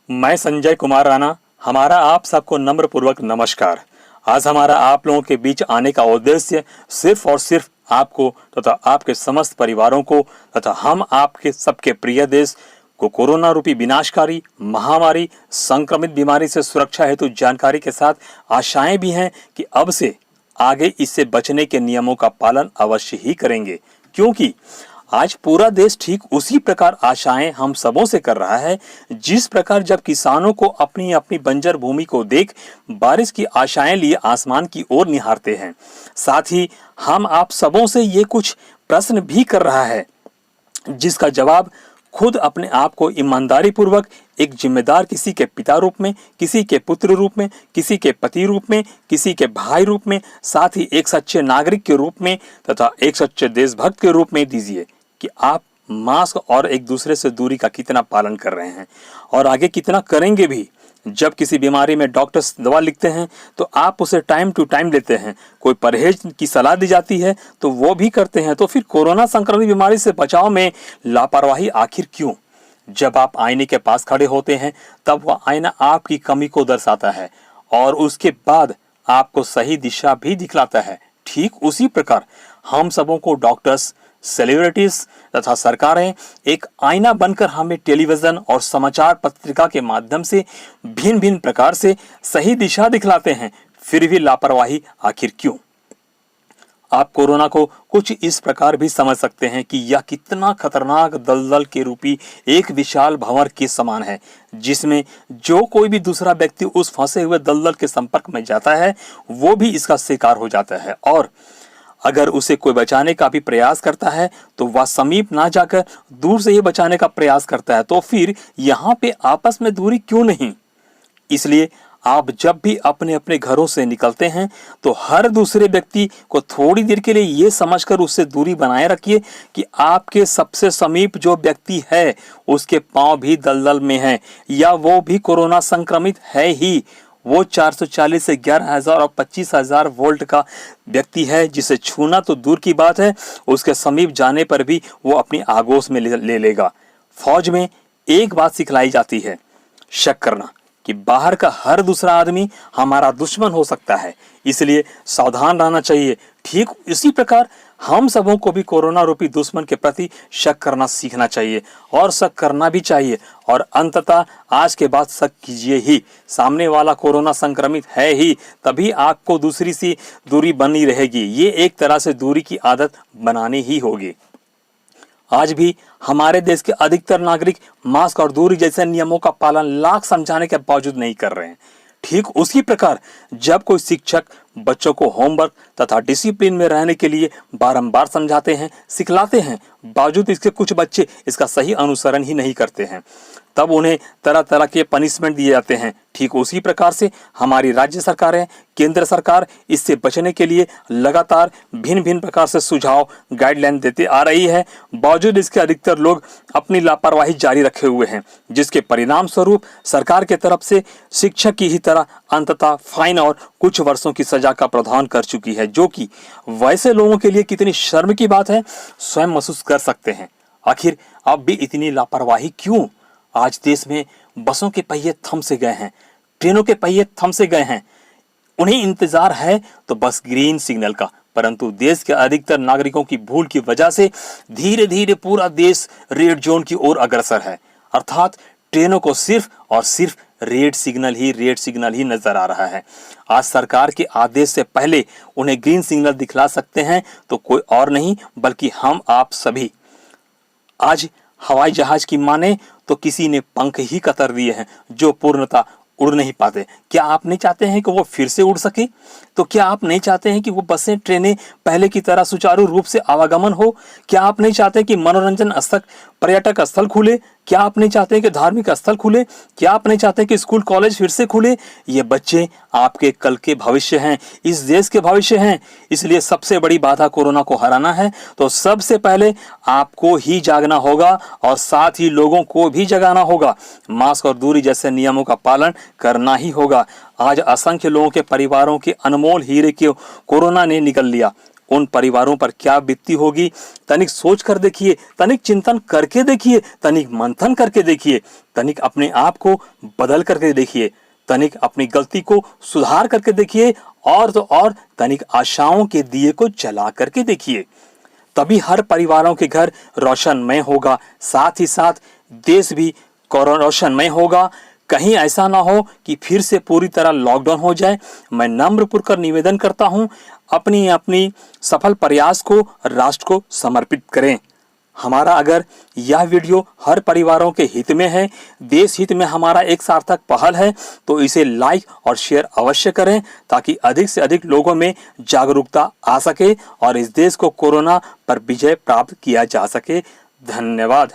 मैं संजय कुमार राणा, हमारा आप सबको नम्र पूर्वक नमस्कार। आज हमारा आप लोगों के बीच आने का उद्देश्य सिर्फ और सिर्फ आपको तथा आपके समस्त परिवारों को तथा हम आपके सबके प्रिय देश को कोरोना रूपी विनाशकारी महामारी संक्रमित बीमारी से सुरक्षा हेतु जानकारी के साथ आशाएं भी हैं कि अब से आगे इससे बचने के नियमों का पालन अवश्य ही करेंगे, क्योंकि आज पूरा देश ठीक उसी प्रकार आशाएं हम सबों से कर रहा है। जिस प्रकार जब किसानों को अपनी अपनी बंजर भूमि को देख बारिश की आशाएं लिए आसमान की ओर निहारते हैं, साथ ही हम आप सबों से ये कुछ प्रश्न भी कर रहा है जिसका जवाब खुद अपने आप को ईमानदारी पूर्वक एक जिम्मेदार किसी के पिता रूप में, किसी के पुत्र रूप में, किसी के पति रूप में, किसी के भाई रूप में, साथ ही एक सच्चे नागरिक के रूप में तथा एक सच्चे देशभक्त के रूप में दीजिए कि आप मास्क और एक दूसरे से दूरी का कितना पालन कर रहे हैं और आगे कितना करेंगे भी। जब किसी बीमारी में डॉक्टर्स दवा लिखते हैं तो आप उसे टाइम टू टाइम लेते हैं, कोई परहेज की सलाह दी जाती है तो वो भी करते हैं। तो फिर कोरोना संक्रमित बीमारी से बचाव में लापरवाही आखिर क्यों? जब आप आईने के पास खड़े होते हैं तब वह आईना आपकी कमी को दर्शाता है और उसके बाद आपको सही दिशा भी दिखलाता है। ठीक उसी प्रकार हम सबों को डॉक्टर्स, सेलिब्रिटीज तथा सरकारें एक आईना बनकर हमें टेलीविजन और समाचार पत्रिका के माध्यम से भिन्न भिन्न प्रकार से सही दिशा दिखलाते हैं। फिर भी लापरवाही आखिर क्यों? आप कोरोना को कुछ इस प्रकार भी समझ सकते हैं कि यह कितना खतरनाक दलदल के रूपी एक विशाल भंवर के समान है, जिसमें जो कोई भी दूसरा व्यक्ति उस फंसे हुए दलदल के संपर्क में जाता है वो भी इसका शिकार हो जाता है। और अगर उसे कोई बचाने का भी प्रयास करता है तो वह समीप ना जाकर दूर से ही बचाने का प्रयास करता है। तो फिर यहाँ पे आपस में दूरी क्यों नहीं? इसलिए आप जब भी अपने अपने घरों से निकलते हैं तो हर दूसरे व्यक्ति को थोड़ी देर के लिए ये समझकर उससे दूरी बनाए रखिए कि आपके सबसे समीप जो व्यक्ति है उसके पांव भी दलदल में है या वो भी कोरोना संक्रमित है ही। वो 440 से 11,000 और 25,000 वोल्ट का व्यक्ति है जिसे छूना तो दूर की बात है, उसके समीप जाने पर भी वो अपनी आगोश में ले लेगा। फौज में एक बात सिखलाई जाती है, शक करना, कि बाहर का हर दूसरा आदमी हमारा दुश्मन हो सकता है, इसलिए सावधान रहना चाहिए। ठीक इसी प्रकार हम सबों को भी कोरोना रूपी दुश्मन के प्रति शक करना सीखना चाहिए और शक करना भी चाहिए। और अंततः आज के बाद शक कीजिए ही, सामने वाला कोरोना संक्रमित है ही, तभी आपको दूसरी सी दूरी बनी रहेगी। ये एक तरह से दूरी की आदत बनानी ही होगी। आज भी हमारे देश के अधिकतर नागरिक मास्क और दूरी जैसे नियमों का पालन लाख समझाने के बावजूद नहीं कर रहे हैं। ठीक उसी प्रकार जब कोई शिक्षक बच्चों को होमवर्क तथा डिसिप्लिन में रहने के लिए बारंबार समझाते हैं, सिखलाते हैं, बावजूद इसके कुछ बच्चे इसका सही अनुसरण ही नहीं करते हैं, तब उन्हें तरह तरह के पनिशमेंट दिए जाते हैं। ठीक उसी प्रकार से हमारी राज्य सरकारें, केंद्र सरकार इससे बचने के लिए लगातार भिन्न भिन्न प्रकार से सुझाव, गाइडलाइन देते आ रही है। बावजूद इसके अधिकतर लोग अपनी लापरवाही जारी रखे हुए हैं, जिसके परिणाम स्वरूप सरकार के तरफ से शिक्षक की ही तरह अंततः फाइन और कुछ वर्षों की सजा का प्रावधान कर चुकी है, जो कि वैसे लोगों के लिए कितनी शर्म की बात है स्वयं महसूस कर सकते हैं। आखिर अब भी इतनी लापरवाही क्यों? आज देश में बसों के पहिए थम से गए हैं, ट्रेनों के पहिए थम से गए हैं। उन्हें इंतजार है तो बस ग्रीन सिग्नल का, परंतु देश के अधिकतर नागरिकों की भूल की वजह से धीरे धीरे पूरा देश रेड जोन की ओर अग्रसर है। अर्थात ट्रेनों को सिर्फ और सिर्फ रेड सिग्नल ही नजर आ रहा है। आज सरकार के आदेश से पहले उन्हें ग्रीन सिग्नल दिखला सकते हैं तो कोई और नहीं बल्कि हम आप सभी। आज हवाई जहाज की माने तो किसी ने पंख ही कतर दिए हैं जो पूर्णतः उड़ नहीं पाते। क्या आप नहीं चाहते हैं कि वो फिर से उड़ सके? तो क्या आप नहीं चाहते हैं कि वो बसें, ट्रेनें पहले की तरह सुचारू रूप से आवागमन हो? क्या आप नहीं चाहते कि मनोरंजन स्थल, पर्यटक स्थल खुले? क्या आप नहीं चाहते कि धार्मिक स्थल खुले? क्या आप नहीं चाहते कि स्कूल कॉलेज फिर से खुले? ये बच्चे आपके कल के भविष्य हैं, इस देश के भविष्य हैं। इसलिए सबसे बड़ी बाधा कोरोना को हराना है तो सबसे पहले आपको ही जागना होगा और साथ ही लोगों को भी जगाना होगा। मास्क और दूरी जैसे नियमों का पालन करना ही होगा। आज असंख्य लोगों के परिवारों के अनमोल हीरे को कोरोना ने निगल लिया। उन परिवारों पर क्या बीतती होगी। तनिक सोच कर देखिए, तनिक चिंतन करके देखिए, तनिक मंथन करके देखिए, तनिक अपने आप को बदल करके देखिए, तनिक अपनी गलती को सुधार करके देखिए, और तो और तनिक आशाओं के दिए को जला करके देखिए। तभी हर परिवारों के घर रोशनमय होगा, साथ ही साथ देश भी रोशनमय होगा। कहीं ऐसा ना हो कि फिर से पूरी तरह लॉकडाउन हो जाए। मैं नम्रपूर्वक निवेदन करता हूं, अपनी अपनी सफल प्रयास को राष्ट्र को समर्पित करें। हमारा अगर यह वीडियो हर परिवारों के हित में है, देश हित में हमारा एक सार्थक पहल है, तो इसे लाइक और शेयर अवश्य करें, ताकि अधिक से अधिक लोगों में जागरूकता आ सके और इस देश को कोरोना पर विजय प्राप्त किया जा सके। धन्यवाद।